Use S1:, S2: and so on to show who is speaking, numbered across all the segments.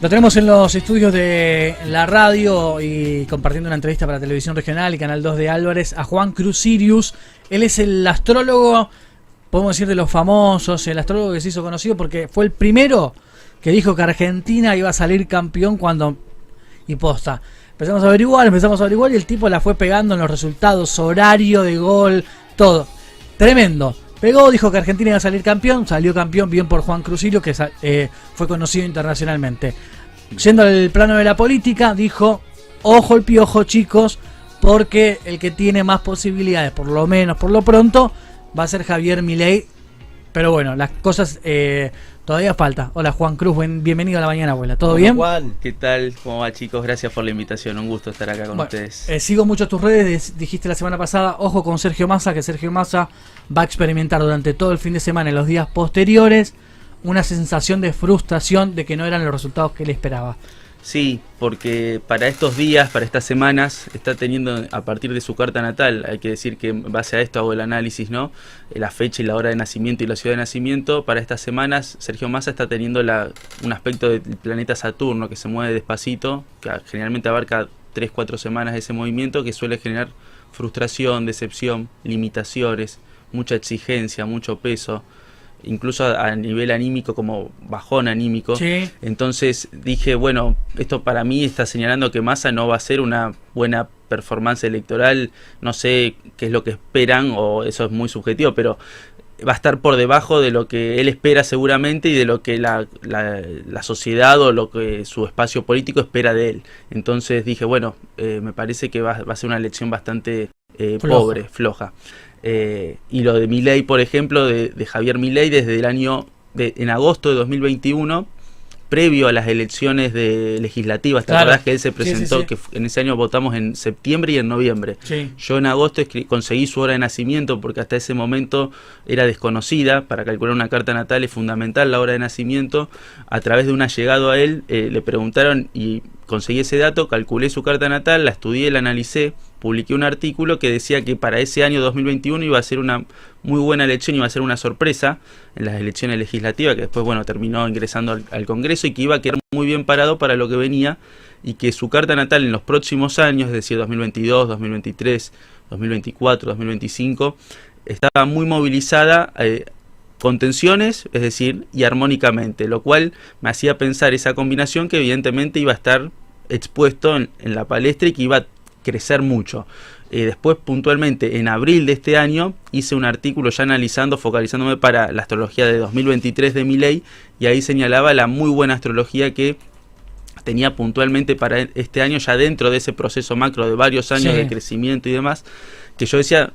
S1: Lo tenemos en los estudios de la radio y compartiendo una entrevista para Televisión Regional y Canal 2 de Álvarez a Juan Cruz Sirius. Él es el astrólogo, podemos decir de los famosos, el astrólogo que se hizo conocido porque fue el primero que dijo que Argentina iba a salir campeón cuando... y posta. Empezamos a averiguar y el tipo la fue pegando en los resultados, horario de gol, todo. Tremendo. Pegó, dijo que Argentina iba a salir campeón, salió campeón, bien por Juan Cruz Sirius, que fue conocido internacionalmente. Yendo al plano de la política, dijo, ojo el piojo chicos, porque el que tiene más posibilidades, por lo menos por lo pronto, va a ser Javier Milei. Pero bueno, las cosas todavía falta. Hola Juan Cruz, bienvenido a La Mañana Abuela, ¿todo bien?
S2: Juan, ¿qué tal? ¿Cómo va chicos? Gracias por la invitación, un gusto estar acá con ustedes.
S1: Sigo mucho tus redes, dijiste la semana pasada, ojo con Sergio Massa, que Sergio Massa va a experimentar durante todo el fin de semana, en los días posteriores, una sensación de frustración de que no eran los resultados que él esperaba.
S2: Sí, porque para estos días, para estas semanas, está teniendo a partir de su carta natal, hay que decir que en base a esto hago el análisis, ¿no? La fecha y la hora de nacimiento y la ciudad de nacimiento, para estas semanas Sergio Massa está teniendo un aspecto del planeta Saturno que se mueve despacito, que generalmente abarca 3-4 semanas ese movimiento, que suele generar frustración, decepción, limitaciones, mucha exigencia, mucho peso, incluso a nivel anímico, como bajón anímico.
S1: Sí.
S2: Entonces dije, bueno, esto para mí está señalando que Massa no va a ser una buena performance electoral. No sé qué es lo que esperan, o eso es muy subjetivo, pero va a estar por debajo de lo que él espera seguramente y de lo que la sociedad o lo que su espacio político espera de él. Entonces dije, bueno, me parece que va a ser una elección bastante pobre, floja. Y lo de Milei, por ejemplo, de Javier Milei, desde el en agosto de 2021, previo a las elecciones legislativas, ¿te acordás que él se presentó? Sí. Que en ese año votamos en septiembre y en noviembre.
S1: Sí.
S2: Yo en agosto conseguí su hora de nacimiento porque hasta ese momento era desconocida. Para calcular una carta natal es fundamental la hora de nacimiento. A través de un allegado a él le preguntaron y conseguí ese dato, calculé su carta natal, la estudié, la analicé, publiqué un artículo que decía que para ese año 2021 iba a ser una muy buena elección, iba a ser una sorpresa en las elecciones legislativas, que después, bueno, terminó ingresando al Congreso, y que iba a quedar muy bien parado para lo que venía, y que su carta natal en los próximos años, es decir, 2022, 2023, 2024, 2025, estaba muy movilizada con tensiones, es decir, y armónicamente, lo cual me hacía pensar esa combinación que evidentemente iba a estar expuesto en la palestra y que iba a crecer mucho. Después, puntualmente, en abril de este año, hice un artículo ya focalizándome para la astrología de 2023 de Milei, y ahí señalaba la muy buena astrología que tenía puntualmente para este año, ya dentro de ese proceso macro de varios años de crecimiento y demás, que yo decía,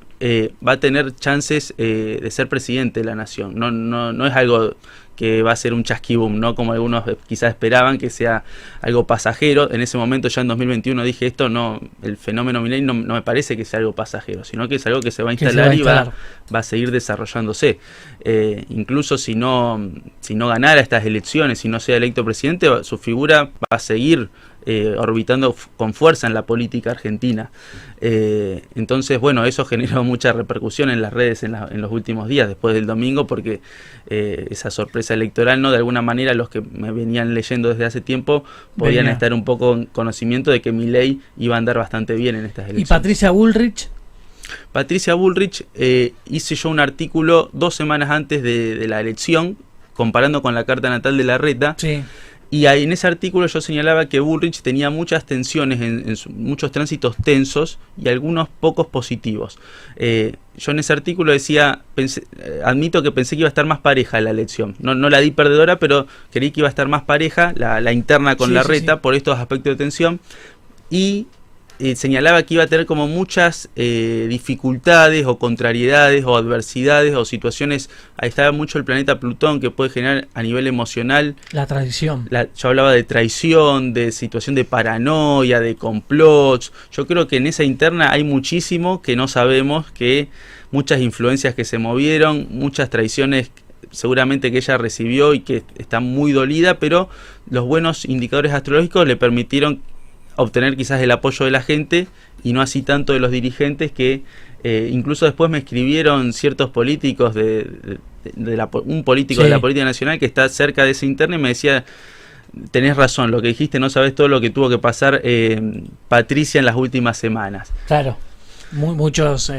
S2: va a tener chances de ser presidente de la nación. No es algo que va a ser un chasquibum, ¿no? Como algunos quizás esperaban, que sea algo pasajero. En ese momento, ya en 2021, dije esto, no, el fenómeno Milei no me parece que sea algo pasajero, sino que es algo que se va a instalar y va a seguir desarrollándose. Incluso si no ganara estas elecciones, si no sea electo presidente, su figura va a seguir orbitando con fuerza en la política argentina. Entonces, bueno, eso generó mucha repercusión en las redes en los últimos días, después del domingo, porque esa sorpresa electoral, ¿no? De alguna manera, los que me venían leyendo desde hace tiempo podían estar un poco en conocimiento de que Milei iba a andar bastante bien en estas elecciones.
S1: ¿Y Patricia Bullrich?
S2: Patricia Bullrich, hice yo un artículo 2 semanas antes de la elección, comparando con la carta natal de Larreta.
S1: Sí.
S2: Y ahí en ese artículo yo señalaba que Bullrich tenía muchas tensiones, muchos tránsitos tensos y algunos pocos positivos. Yo en ese artículo decía, admito que pensé que iba a estar más pareja la elección. No la di perdedora, pero creí que iba a estar más pareja la interna con Larreta por estos aspectos de tensión. Y señalaba que iba a tener como muchas dificultades o contrariedades o adversidades o situaciones. Ahí estaba mucho el planeta Plutón, que puede generar a nivel emocional
S1: la traición.
S2: Yo hablaba de traición, de situación de paranoia, de complots. Yo creo que en esa interna hay muchísimo que no sabemos, que muchas influencias que se movieron, muchas traiciones seguramente que ella recibió y que está muy dolida, pero los buenos indicadores astrológicos le permitieron obtener quizás el apoyo de la gente y no así tanto de los dirigentes, que incluso después me escribieron ciertos políticos un político de la política nacional que está cerca de esa interna, y me decía, tenés razón, lo que dijiste, no sabés todo lo que tuvo que pasar Patricia en las últimas semanas.
S1: Claro, muchos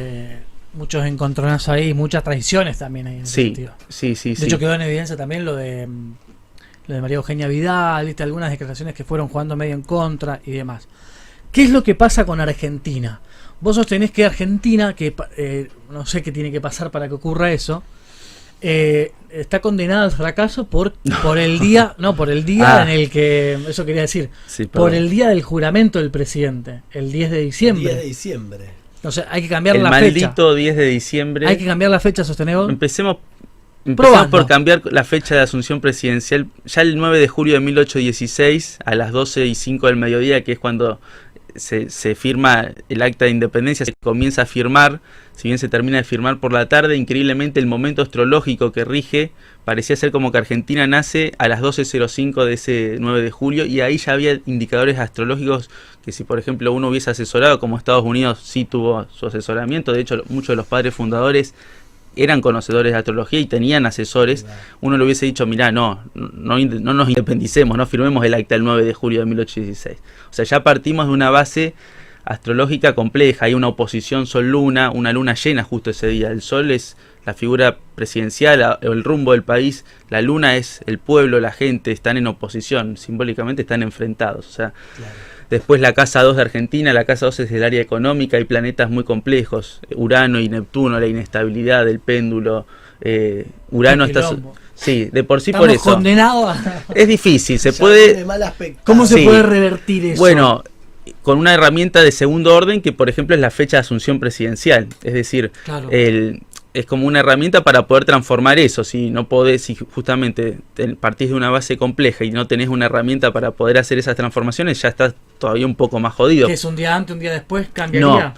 S1: encontronazos ahí, muchas traiciones también ahí en ese sentido.
S2: Sí.
S1: De hecho, quedó en evidencia también lo de María Eugenia Vidal, ¿viste? Algunas declaraciones que fueron jugando medio en contra y demás. ¿Qué es lo que pasa con Argentina? Vos sostenés que Argentina, que no sé qué tiene que pasar para que ocurra eso, está condenada al fracaso por el día, en el que, eso quería decir,
S2: Sí,
S1: por el día del juramento del presidente, el 10 de diciembre.
S3: 10 de diciembre.
S1: O sea, hay que cambiar
S2: el
S1: la fecha.
S2: maldito 10 de diciembre.
S1: Hay que cambiar la fecha, sostenés vos.
S2: Empecemos
S1: Probando.
S2: por cambiar la fecha de asunción presidencial. Ya el 9 de julio de 1816, a las 12:05 del mediodía, que es cuando se firma el acta de independencia, se comienza a firmar. Si bien se termina de firmar por la tarde, increíblemente el momento astrológico que rige parecía ser como que Argentina nace a las 12:05 de ese 9 de julio, y ahí ya había indicadores astrológicos que, si por ejemplo uno hubiese asesorado, como Estados Unidos sí tuvo su asesoramiento, de hecho muchos de los padres fundadores eran conocedores de astrología y tenían asesores, uno le hubiese dicho, mirá, no nos independicemos, no firmemos el acta el 9 de julio de 1816. O sea, ya partimos de una base astrológica compleja. Hay una oposición Sol-Luna, una luna llena justo ese día. El Sol es la figura presidencial o el rumbo del país, la luna es el pueblo, la gente, están en oposición, simbólicamente están enfrentados. O sea, después la casa 2 de Argentina, la casa 2 es el área económica, hay planetas muy complejos, Urano y Neptuno, la inestabilidad del péndulo, Urano está... Sí, de por sí.
S1: Estamos
S2: por eso.
S1: Condenados
S2: Es difícil, se
S3: Ya
S2: puede...
S3: tiene mal aspecto.
S1: ¿Cómo se
S2: Sí.
S1: puede revertir eso?
S2: Bueno, con una herramienta de segundo orden que, por ejemplo, es la fecha de asunción presidencial. Es decir,
S1: Claro.
S2: es como una herramienta para poder transformar eso. Si no podés, si justamente partís de una base compleja y no tenés una herramienta para poder hacer esas transformaciones, ya estás todavía un poco más jodido.
S1: ¿Que es un día antes, un día después? ¿Cambiaría?
S2: No,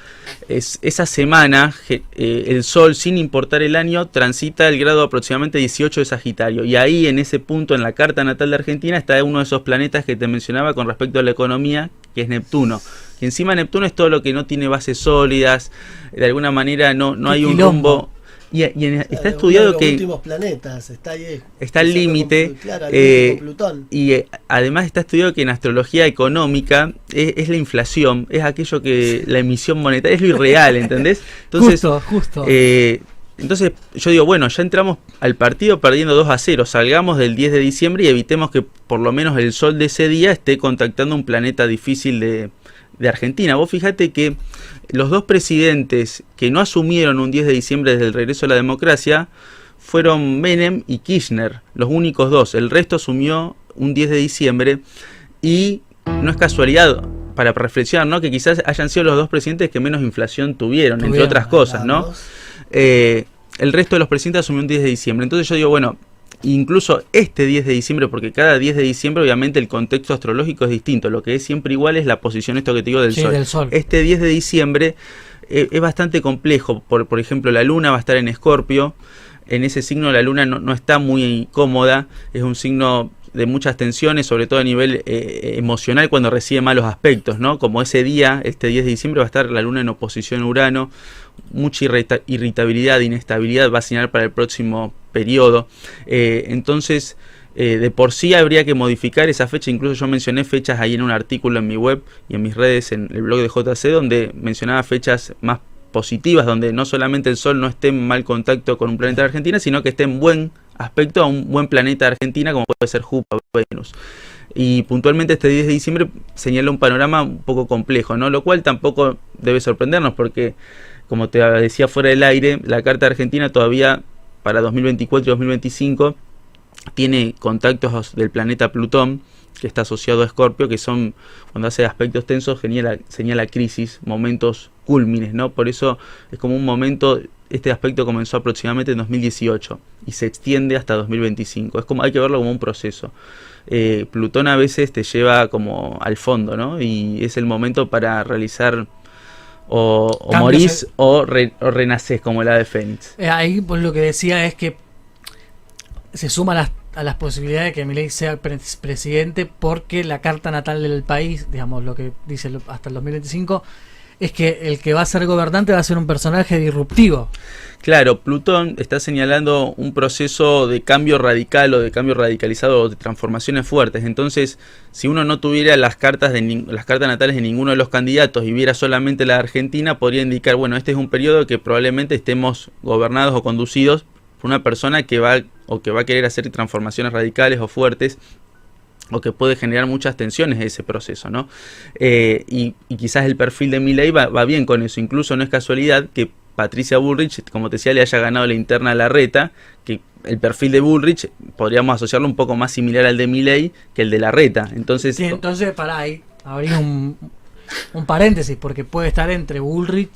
S2: esa semana el Sol, sin importar el año, transita el grado aproximadamente 18 de Sagitario. Y ahí, en ese punto, en la carta natal de Argentina, está uno de esos planetas que te mencionaba con respecto a la economía, que es Neptuno. Y encima Neptuno es todo lo que no tiene bases sólidas, de alguna manera no hay un
S1: quilombo.
S2: rumbo. Está
S3: Uno
S2: estudiado
S3: de los
S2: que
S3: últimos planetas, está ahí.
S2: está al límite,
S3: Claro, al límite con Plutón.
S2: y además está estudiado que en astrología económica es la inflación, es aquello que la emisión monetaria, es lo irreal, ¿entendés? Entonces,
S1: justo.
S2: entonces yo digo, bueno, ya entramos al partido perdiendo 2-0, salgamos del 10 de diciembre y evitemos que por lo menos el Sol de ese día esté contactando un planeta difícil de Argentina. Vos fijate que los dos presidentes que no asumieron un 10 de diciembre desde el regreso a la democracia fueron Menem y Kirchner, los únicos dos. El resto asumió un 10 de diciembre y no es casualidad, para reflexionar, ¿no?, que quizás hayan sido los dos presidentes que menos inflación tuvieron, entre otras cosas, ¿no? El resto de los presidentes asumió un 10 de diciembre. Entonces yo digo, bueno, incluso este 10 de diciembre, porque cada 10 de diciembre obviamente el contexto astrológico es distinto, lo que es siempre igual es la posición, esto que te digo, del Sol.
S1: Del Sol.
S2: Este 10 de diciembre es bastante complejo, por ejemplo, la luna va a estar en Escorpio, en ese signo la luna no está muy cómoda, es un signo de muchas tensiones, sobre todo a nivel emocional, cuando recibe malos aspectos, ¿no? Como ese día, este 10 de diciembre, va a estar la luna en oposición a Urano, mucha irritabilidad, inestabilidad va a señalar para el próximo periodo. Entonces, de por sí habría que modificar esa fecha. Incluso yo mencioné fechas ahí en un artículo en mi web y en mis redes, en el blog de JC, donde mencionaba fechas más positivas, donde no solamente el Sol no esté en mal contacto con un planeta de Argentina, sino que esté en buen aspecto a un buen planeta de Argentina, como puede ser Júpiter o Venus. Y puntualmente este 10 de diciembre señala un panorama un poco complejo, ¿no? Lo cual tampoco debe sorprendernos, porque, como te decía fuera del aire, la carta de Argentina todavía para 2024 y 2025 tiene contactos del planeta Plutón, que está asociado a Escorpio, que son, cuando hace aspectos tensos, señala crisis, momentos cúlmines, ¿no? Por eso es como un momento, este aspecto comenzó aproximadamente en 2018 y se extiende hasta 2025. Es como, hay que verlo como un proceso. Plutón a veces te lleva como al fondo, ¿no? Y es el momento para realizar o morís o renacés, como la de Fénix.
S1: Ahí pues lo que decía es que se suma a las posibilidades de que Milei sea presidente, porque la carta natal del país, digamos, lo que dice hasta el 2025, es que el que va a ser gobernante va a ser un personaje disruptivo.
S2: Claro, Plutón está señalando un proceso de cambio radical o de cambio radicalizado o de transformaciones fuertes. Entonces, si uno no tuviera las cartas natales de ninguno de los candidatos y viera solamente la de Argentina, podría indicar, bueno, este es un periodo que probablemente estemos gobernados o conducidos por una persona que va a querer hacer transformaciones radicales o fuertes, o que puede generar muchas tensiones ese proceso, ¿no? Y quizás el perfil de Milei va bien con eso. Incluso no es casualidad que Patricia Bullrich, como te decía, le haya ganado la interna a Larreta, que el perfil de Bullrich podríamos asociarlo un poco más similar al de Milei que el de Larreta. Entonces,
S1: sí, entonces para ahí habría un paréntesis, porque puede estar entre Bullrich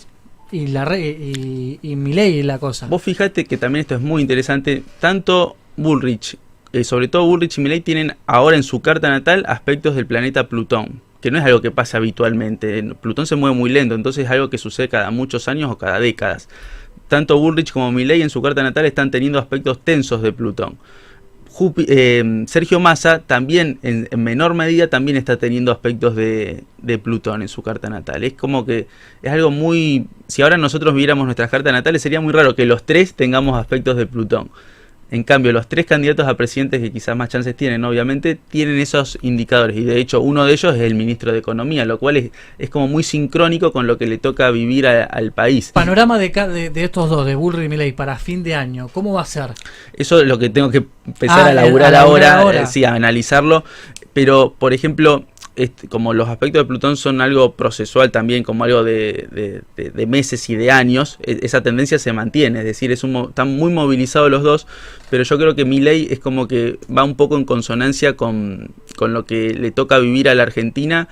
S1: y Milei la cosa.
S2: Vos fíjate que también esto es muy interesante. Tanto Bullrich, sobre todo Bullrich y Milei, tienen ahora en su carta natal aspectos del planeta Plutón, que no es algo que pasa habitualmente. Plutón se mueve muy lento, entonces es algo que sucede cada muchos años o cada décadas. Tanto Bullrich como Milei en su carta natal están teniendo aspectos tensos de Plutón. Sergio Massa también, en menor medida, también está teniendo aspectos de Plutón en su carta natal. Es como que es algo muy... Si ahora nosotros viéramos nuestras cartas natales, sería muy raro que los tres tengamos aspectos de Plutón. En cambio, los tres candidatos a presidentes que quizás más chances tienen, obviamente, tienen esos indicadores. Y de hecho, uno de ellos es el ministro de Economía, lo cual es como muy sincrónico con lo que le toca vivir al país.
S1: Panorama de estos dos, de Bullrich y Milei, para fin de año, ¿cómo va a ser?
S2: Eso es lo que tengo que empezar a laburar ahora. Sí, a analizarlo. Pero, por ejemplo, como los aspectos de Plutón son algo procesual también, como algo de meses y de años, esa tendencia se mantiene, es decir, están muy movilizados los dos, pero yo creo que Milei es como que va un poco en consonancia con lo que le toca vivir a la Argentina,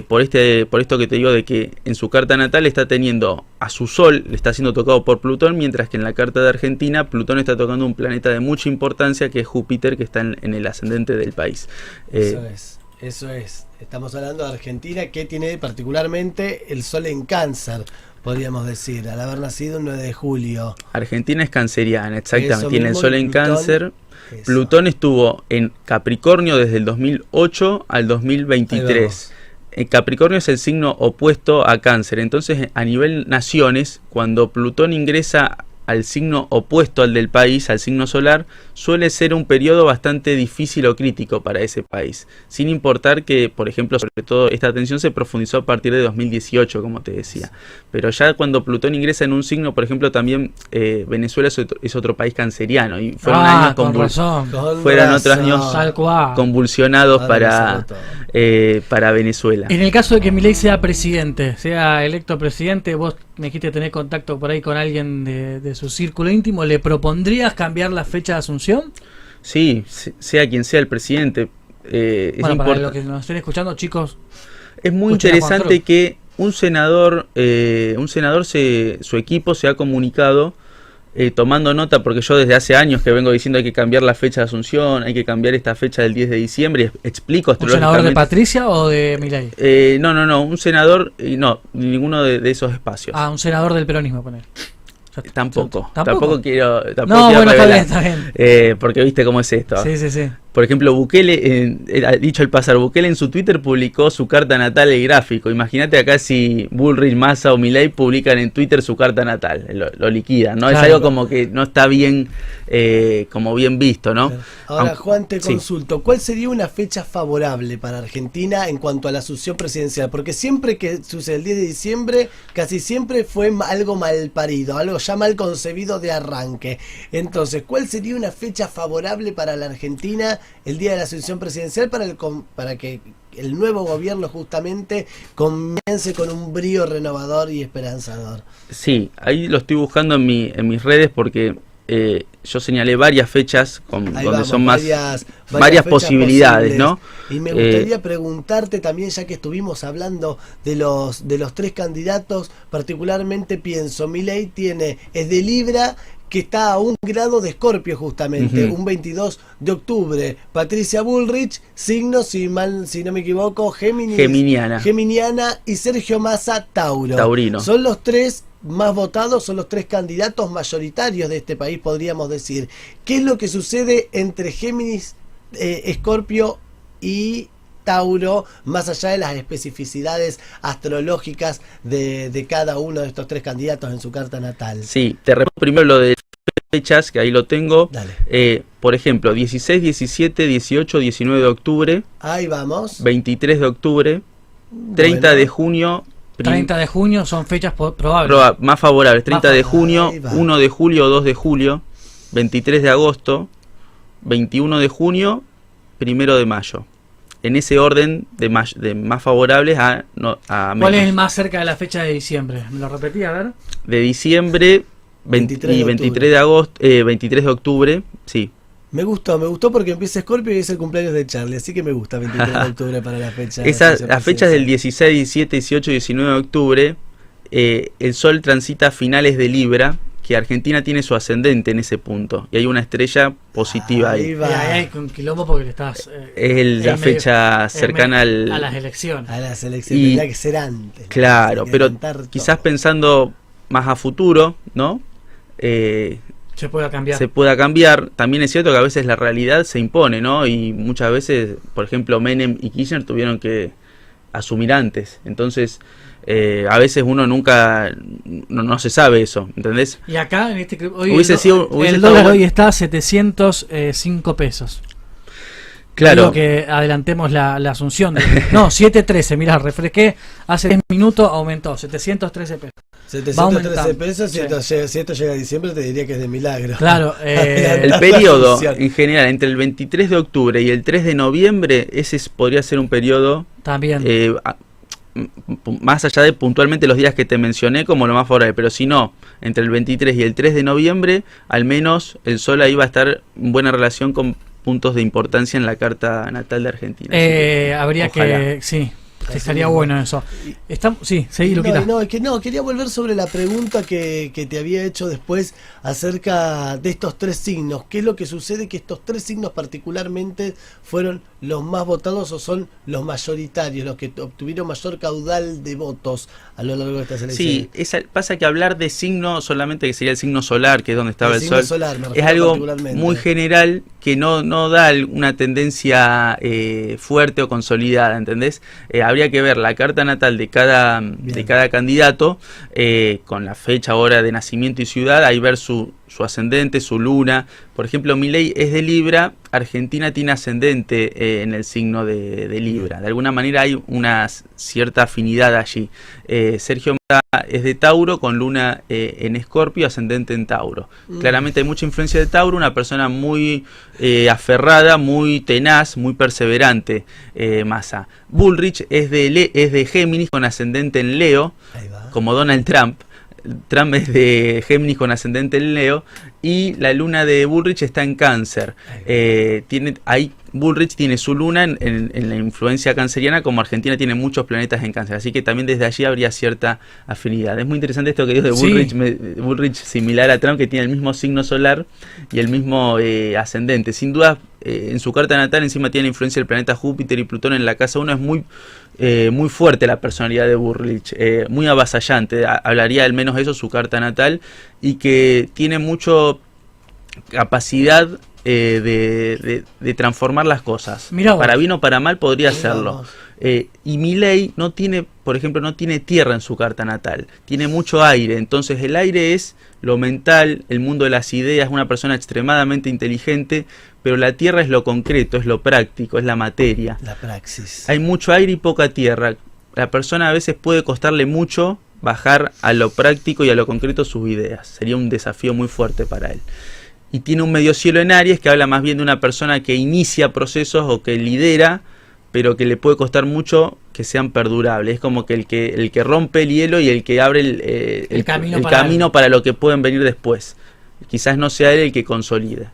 S2: por esto que te digo de que en su carta natal está teniendo a su Sol, le está siendo tocado por Plutón, mientras que en la carta de Argentina, Plutón está tocando un planeta de mucha importancia, que es Júpiter, que está en el ascendente del país.
S3: Eso es. Estamos hablando de Argentina, que tiene particularmente el Sol en Cáncer, podríamos decir, al haber nacido el 9 de julio.
S2: Argentina es canceriana, exactamente.
S3: Eso
S2: tiene el
S3: mismo,
S2: Sol en
S3: Plutón,
S2: Cáncer.
S3: eso.
S2: Plutón estuvo en Capricornio desde el 2008 al 2023. Capricornio es el signo opuesto a Cáncer. Entonces, a nivel naciones, cuando Plutón ingresa al signo opuesto al del país, al signo solar, suele ser un periodo bastante difícil o crítico para ese país, sin importar que, por ejemplo, sobre todo esta tensión se profundizó a partir de 2018, como te decía, pero ya cuando Plutón ingresa en un signo, por ejemplo, también Venezuela es otro país canceriano, y fueron años otros años convulsionados para Venezuela.
S1: En el caso de que Milei sea presidente, sea electo presidente, vos me dijiste tener contacto por ahí con alguien de su círculo íntimo, ¿le propondrías cambiar la fecha de Asunción?
S2: Sí, sea quien sea el presidente.
S1: Bueno, para los que nos estén escuchando, chicos,
S2: es muy interesante que un senador, su equipo se ha comunicado tomando nota, porque yo desde hace años que vengo diciendo hay que cambiar la fecha de Asunción, hay que cambiar esta fecha del 10 de diciembre, explico astrológicamente.
S1: ¿Un senador de Patricia o de Milei?
S2: No, un senador, no, ninguno de esos espacios.
S1: Un senador del peronismo, poner.
S2: Tampoco
S1: quiero
S2: revelar,
S1: está bien.
S2: porque viste cómo es esto.
S1: Sí.
S2: Por ejemplo, Bukele, dicho el pasar, Bukele en su Twitter publicó su carta natal el gráfico. Imagínate acá si Bullrich, Massa o Milei publican en Twitter su carta natal, lo liquidan, ¿no? Claro. Es algo como que no está bien, como bien visto, ¿no?
S3: Ahora, Juan, te consulto, ¿cuál sería una fecha favorable para Argentina en cuanto a la asunción presidencial? Porque siempre que sucede el 10 de diciembre, casi siempre fue algo mal parido, algo ya mal concebido de arranque. Entonces, ¿cuál sería una fecha favorable para la Argentina el día de la asunción presidencial para que el nuevo gobierno justamente comience con un brío renovador y esperanzador?
S2: Sí, ahí lo estoy buscando en mis redes porque yo señalé varias fechas donde son varias posibilidades, ¿no?
S3: Y me gustaría preguntarte también, ya que estuvimos hablando de los tres candidatos, particularmente pienso, Milei es de Libra, que está a 1 grado de Escorpio justamente, un 22 de octubre. Patricia Bullrich, signo, si no me equivoco, Geminiana, y Sergio Massa, Taurino. Son los tres más votados, son los tres candidatos mayoritarios de este país, podríamos decir. ¿Qué es lo que sucede entre Géminis, Escorpio y Tauro, más allá de las especificidades astrológicas de cada uno de estos tres candidatos en su carta natal.
S2: Sí, te respondo primero lo de fechas, que ahí lo tengo.
S3: Dale.
S2: Por ejemplo, 16, 17, 18, 19 de octubre,
S3: Ahí vamos.
S2: 23 de octubre, 30
S3: Bueno.
S2: de junio,
S1: 30 de junio son fechas probables.
S2: más favorables, 30 de junio,
S3: Ahí va.
S2: 1 de julio, 2 de julio, 23 de agosto, 21 de junio, 1 de mayo. En ese orden de más favorables a menos.
S1: ¿Cuál es el más cerca de la fecha de diciembre? ¿Me lo repetí? A ver.
S2: De diciembre,
S3: 23 de
S2: 23 de agosto, 23 de octubre, sí.
S3: Me gustó porque empieza Escorpio y es el cumpleaños de Charlie, así que me gusta 23 de octubre para la fecha.
S2: Las fechas del 16, 17, 18 y 19 de octubre, el Sol transita a finales de Libra, que Argentina tiene su ascendente en ese punto, y hay una estrella positiva
S3: Ahí
S2: ahí.
S3: va.
S1: Ahí hay un quilombo porque le estás...
S2: Es la fecha cercana
S1: a
S2: al...
S1: las elecciones.
S3: A las elecciones,
S2: Y-
S3: tendría que ser antes.
S2: Claro,
S3: Hay que
S2: pero
S3: adelantar
S2: quizás
S3: todo.
S2: pensando más a futuro, ¿no?
S1: Se puede cambiar.
S2: Se pueda cambiar. También es cierto que a veces la realidad se impone, ¿no? Y muchas veces, por ejemplo, Menem y Kirchner tuvieron que asumir antes. Entonces, a veces uno nunca, no se sabe eso, ¿entendés?
S1: Y acá, en este hoy
S2: Hubiese
S1: el
S2: estado
S1: dólar
S2: bueno.
S1: hoy está a 705 pesos.
S2: Claro,
S1: Digo que adelantemos la asunción. No, 7.13, mirá, refresqué. Hace 10 minutos aumentó, 713 pesos.
S3: 713
S1: aumentando.
S3: pesos,
S1: Sí.
S3: si esto llega a diciembre te diría que es de milagro.
S1: Claro,
S2: el periodo en general entre el 23 de octubre y el 3 de noviembre, podría ser un periodo
S1: también.
S2: más allá de puntualmente los días que te mencioné como lo más favorable, pero si no, entre el 23 y el 3 de noviembre, al menos el Sol ahí va a estar en buena relación con puntos de importancia en la carta natal de Argentina. Así que,
S1: Habría
S2: ojalá.
S1: que... Sí,
S3: Así
S1: estaría
S3: mismo.
S1: bueno eso. Sí, seguí, Luquita.
S3: Quería volver sobre la pregunta que te había hecho después acerca de estos tres signos. ¿Qué es lo que sucede? Que estos tres signos particularmente fueron los más votados o son los mayoritarios, los que obtuvieron mayor caudal de votos a lo largo de estas elecciones.
S2: Sí, pasa que hablar de signo solamente que sería el signo solar, que es donde estaba el
S3: signo
S2: Sol,
S3: solar, me
S2: es
S3: refiero
S2: algo
S3: particularmente.
S2: muy general que no da una tendencia fuerte o consolidada, ¿entendés? Habría que ver la carta natal de cada candidato con la fecha, hora de nacimiento y ciudad, ahí ver su ascendente, su luna. Por ejemplo, Milei es de Libra, Argentina tiene ascendente en el signo de Libra. De alguna manera hay una cierta afinidad allí. Sergio Massa es de Tauro, con luna en Escorpio, ascendente en Tauro. Claramente hay mucha influencia de Tauro, una persona muy aferrada, muy tenaz, muy perseverante, Massa. Bullrich es de Géminis, con ascendente en Leo,
S3: Ahí va.
S2: como Donald Trump. Trump es de Géminis con ascendente en Leo, y la luna de Bullrich está en Cáncer. Bullrich tiene su luna en la influencia canceriana, como Argentina tiene muchos planetas en Cáncer, así que también desde allí habría cierta afinidad. Es muy interesante esto que digo de Bullrich,
S1: Sí.
S2: Bullrich similar a Trump, que tiene el mismo signo solar y el mismo ascendente. Sin duda, en su carta natal encima tiene la influencia del planeta Júpiter y Plutón en la casa 1, es muy fuerte la personalidad de Bullrich, muy avasallante. Hablaría al menos eso su carta natal, y que tiene mucho capacidad de transformar las cosas.
S1: Mirá vos.
S2: Para bien o para mal podría
S3: Mirá
S2: hacerlo.
S3: vos.
S2: Y Milei no tiene, por ejemplo, no tiene tierra en su carta natal, tiene mucho aire. Entonces el aire es lo mental, el mundo de las ideas, una persona extremadamente inteligente, pero la tierra es lo concreto, es lo práctico, es la materia.
S3: La praxis.
S2: Hay mucho aire y poca tierra. La persona a veces puede costarle mucho bajar a lo práctico y a lo concreto sus ideas. Sería un desafío muy fuerte para él. Y tiene un medio cielo en Aries, que habla más bien de una persona que inicia procesos o que lidera, pero que le puede costar mucho que sean perdurables. Es como que el que rompe el hielo y el que abre el camino para lo que pueden venir después. Quizás no sea él el que consolida.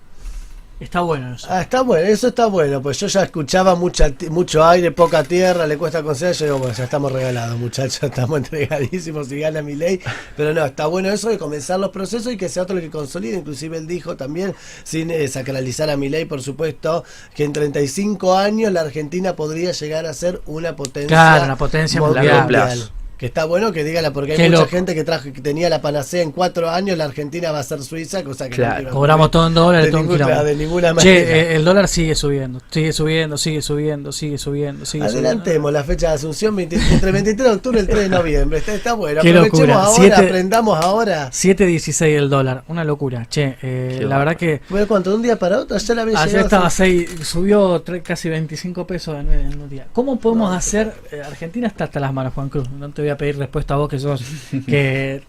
S1: Está bueno eso.
S3: Está bueno, eso está bueno, pues yo ya escuchaba mucho aire, poca tierra, le cuesta conseguir, yo digo, bueno, ya estamos regalados, muchachos, estamos entregadísimos si gana Milei, pero no, está bueno eso de comenzar los procesos y que sea otro el que consolide. Inclusive él dijo también, sin sacralizar a Milei, por supuesto, que en 35 años la Argentina podría llegar a ser una potencia,
S1: Claro, una potencia mundial.
S3: Que está bueno que dígala, porque hay
S1: Qué
S3: mucha
S1: loco.
S3: gente que tenía la panacea en 4 años, la Argentina va a ser Suiza, cosa que
S2: Claro.
S3: no tiene
S1: Cobramos todo en dólares,
S3: de,
S1: todo en
S3: ninguna,
S1: quilombo.
S3: de ninguna manera.
S1: Che, el dólar sigue subiendo, sigue subiendo, sigue subiendo, sigue subiendo, sigue subiendo.
S3: Adelantemos la fecha de Asunción entre 23 de octubre y el 3 de noviembre. Está bueno.
S1: Qué
S3: Aprovechemos
S1: locura.
S3: ahora, aprendamos ahora.
S1: 7.16 el dólar, una locura. Che, la verdad que
S3: Bueno, ¿cuánto? ¿De un día para otro? Ya la había
S1: ayer
S3: llegado
S1: estaba
S3: a
S1: 6, subió casi 25 pesos en un día. ¿Cómo podemos hacer? Argentina está hasta las manos, Juan Cruz. No te voy a pedir respuesta a vos que sos que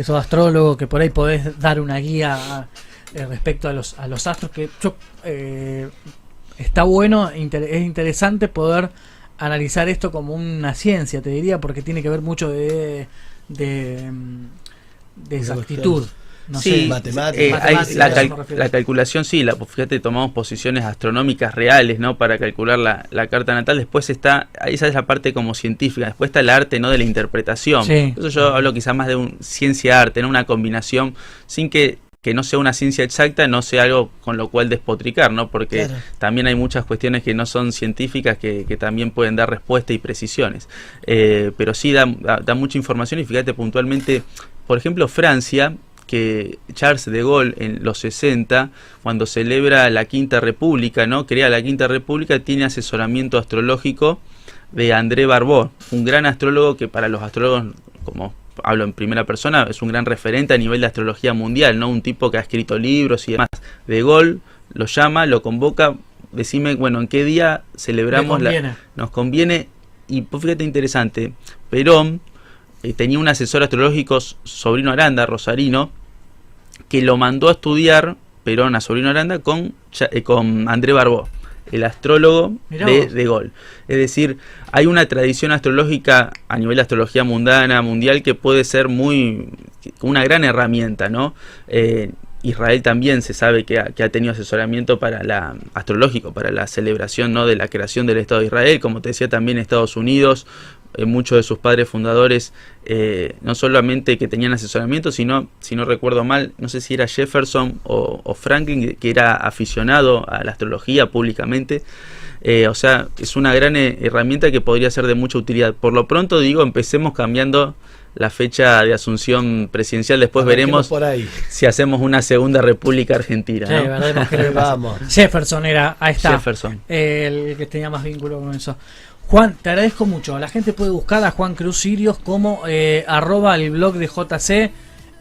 S1: sos astrólogo, que por ahí podés dar una guía respecto a los astros, que yo, está bueno, es interesante poder analizar esto como una ciencia, te diría, porque tiene que ver mucho de exactitud. No
S2: Sí,
S1: sé,
S3: matemáticas.
S2: la calculación, sí, fíjate, tomamos posiciones astronómicas reales, ¿no? Para calcular la carta natal. Después está, esa es la parte como científica. Después está el arte, ¿no? De la interpretación.
S1: Sí.
S2: Por eso yo hablo quizás más de un ciencia-arte, ¿no? Una combinación, sin que no sea una ciencia exacta, no sea algo con lo cual despotricar, ¿no? Porque
S3: Claro.
S2: también hay muchas cuestiones que no son científicas que también pueden dar respuesta y precisiones. Pero sí da mucha información y fíjate puntualmente, por ejemplo, Francia, que Charles de Gaulle en los 60, cuando celebra la Quinta República, ¿no? Crea la Quinta República, tiene asesoramiento astrológico de André Barbeau, un gran astrólogo que para los astrólogos, como hablo en primera persona, es un gran referente a nivel de astrología mundial, ¿no? Un tipo que ha escrito libros y demás. De Gaulle lo llama, lo convoca, decime, bueno, ¿en qué día celebramos nos conviene? Y pues fíjate interesante, Perón tenía un asesor astrológico, Sobrino Aranda, rosarino, que lo mandó a estudiar, Perón a Sobrino Aranda, con André Barbeau, el astrólogo de Gaulle. Es decir, hay una tradición astrológica a nivel de astrología mundana, mundial, que puede ser una gran herramienta, ¿no? Israel también se sabe que ha tenido asesoramiento astrológico para la celebración, ¿no? De la creación del Estado de Israel, como te decía, también Estados Unidos. Muchos de sus padres fundadores no solamente que tenían asesoramiento, sino, si no recuerdo mal, no sé si era Jefferson o Franklin, que era aficionado a la astrología públicamente. O sea, es una gran herramienta que podría ser de mucha utilidad. Por lo pronto, digo, empecemos cambiando la fecha de asunción presidencial. Después veremos
S3: por ahí.
S2: si hacemos una segunda república argentina,
S1: sí,
S2: ¿no?
S1: veremos qué le pasa.
S3: Vamos.
S1: Jefferson era, ahí está,
S2: Jefferson.
S1: el que tenía más vínculo con eso. Juan, te agradezco mucho. La gente puede buscar a Juan Cruz Sirios como arroba el blog de JC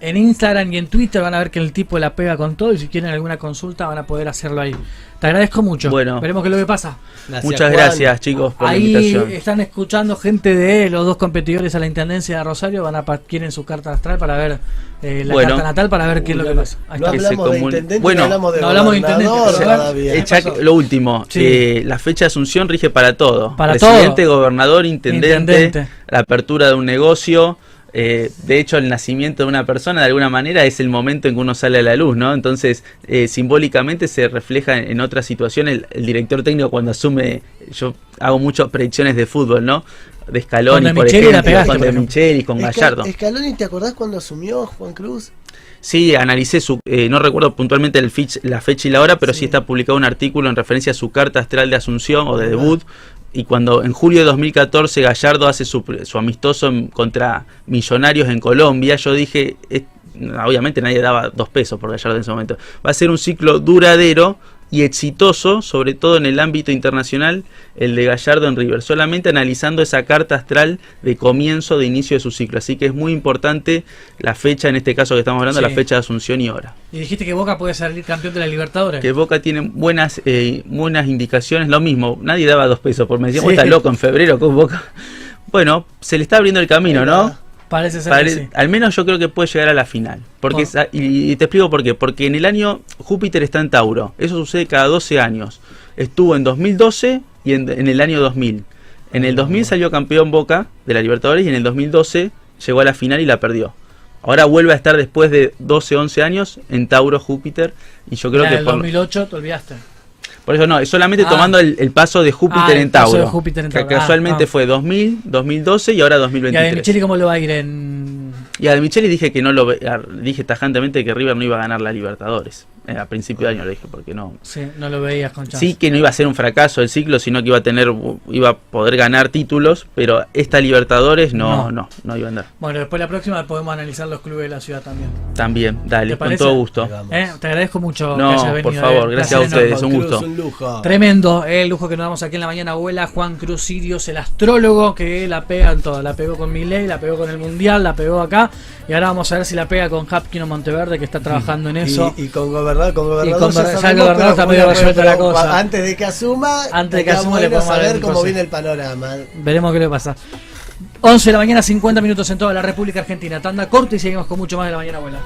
S1: en Instagram y en Twitter. Van a ver que el tipo la pega con todo, y si quieren alguna consulta van a poder hacerlo ahí. Te agradezco mucho.
S2: Bueno,
S1: veremos qué es lo que pasa.
S2: Muchas
S3: Juan.
S2: gracias, chicos, por
S1: Ahí
S2: la invitación.
S1: están escuchando gente de los dos competidores a la Intendencia de Rosario. Quieren su carta astral para ver la carta natal, para ver qué es lo que pasa. Ahí
S3: No
S1: está.
S3: hablamos de intendente,
S2: Bueno,
S3: no hablamos de
S1: no hablamos de intendente,
S3: gobernador
S1: pero
S3: todavía.
S1: ¿qué pasó?
S2: Lo último,
S1: Sí.
S2: la fecha de asunción rige para todo.
S1: Para
S2: Presidente,
S1: todo.
S2: gobernador, intendente,
S1: Intendente.
S2: la apertura de un negocio. De hecho, el nacimiento de una persona de alguna manera es el momento en que uno sale a la luz, ¿no? Entonces, simbólicamente se refleja en otra situación. El director técnico, cuando asume, yo hago muchas predicciones de fútbol, ¿no? De Scaloni,
S1: Con De
S2: por
S1: Micheli la
S2: ejemplo,
S1: pegaste,
S2: con
S1: por
S2: De
S1: ejemplo.
S2: Micheli, con Gallardo.
S3: Scaloni, ¿te acordás cuando asumió Juan Cruz?
S2: Sí, analicé no recuerdo puntualmente la fecha y la hora, pero sí está publicado un artículo en referencia a su carta astral de asunción o de debut. Y cuando en julio de 2014 Gallardo hace su amistoso contra Millonarios en Colombia, yo dije, obviamente nadie daba 2 pesos por Gallardo en ese momento, va a ser un ciclo duradero y exitoso, sobre todo en el ámbito internacional, el de Gallardo en River, solamente analizando esa carta astral de comienzo, de inicio de su ciclo. Así que es muy importante la fecha, en este caso que estamos hablando,
S1: Sí.
S2: la fecha de asunción y hora.
S1: Y dijiste que Boca puede salir campeón de la Libertadores.
S2: Que Boca tiene buenas indicaciones, lo mismo, nadie daba 2 pesos, porque me decían,
S1: Sí.
S2: vos estás loco en febrero con Boca. Bueno, se le está abriendo el camino, ¿no?
S1: Parece ser que sí.
S2: Al menos yo creo que puede llegar a la final. Porque y te explico por qué. Porque en el año Júpiter está en Tauro. Eso sucede cada 12 años. Estuvo en 2012 y en el año 2000. En el 2000 salió campeón Boca de la Libertadores y en el 2012 llegó a la final y la perdió. Ahora vuelve a estar después de 12, 11 años en Tauro Júpiter. Y yo creo
S1: En
S2: que
S1: el 2008 te olvidaste.
S2: por eso no, es solamente tomando el paso de Júpiter
S1: el
S2: en
S1: paso
S2: Tauro.
S1: de Júpiter en
S2: Que
S1: Tauro.
S2: casualmente fue 2000, 2012 y ahora
S1: ¿Y a
S2: 2023.
S1: De Micheli cómo le va a ir en...?
S2: Y a De Micheli dije que no dije tajantemente que River no iba a ganar la Libertadores. a principio de año le dije, porque no.
S1: Sí, no lo veías con chance.
S2: Sí que no iba a ser un fracaso el ciclo, sino que iba a poder ganar títulos, pero esta Libertadores no iba a andar.
S1: Bueno, después la próxima podemos analizar los clubes de la ciudad también.
S2: También, dale,
S1: ¿Te
S2: con
S1: parece?
S2: todo gusto.
S1: Te agradezco mucho que
S2: No,
S1: hayas venido.
S2: por favor, gracias a ustedes, un gusto.
S3: Un lujo.
S1: Tremendo, el lujo que nos damos aquí en la mañana, abuela. Juan Cruz Sirius, el astrólogo que la pega en todo. La pegó con Milei, la pegó con el Mundial, la pegó acá. Y ahora vamos a ver si la pega con Hapkin o Monteverde, que está trabajando en eso.
S3: Y con gobernador,
S1: ya el gobernador
S3: pero
S1: está medio resuelta la
S3: pero
S1: cosa.
S3: Antes de que asuma,
S1: Antes de que
S3: está
S1: asuma, le
S3: bueno
S1: podemos dar
S3: saber
S1: un
S3: cómo
S1: consejo.
S3: viene el panorama.
S1: Veremos qué le pasa. 11 de la mañana, 50 minutos en toda la República Argentina. Tanda corta y seguimos con mucho más de la mañana, abuela.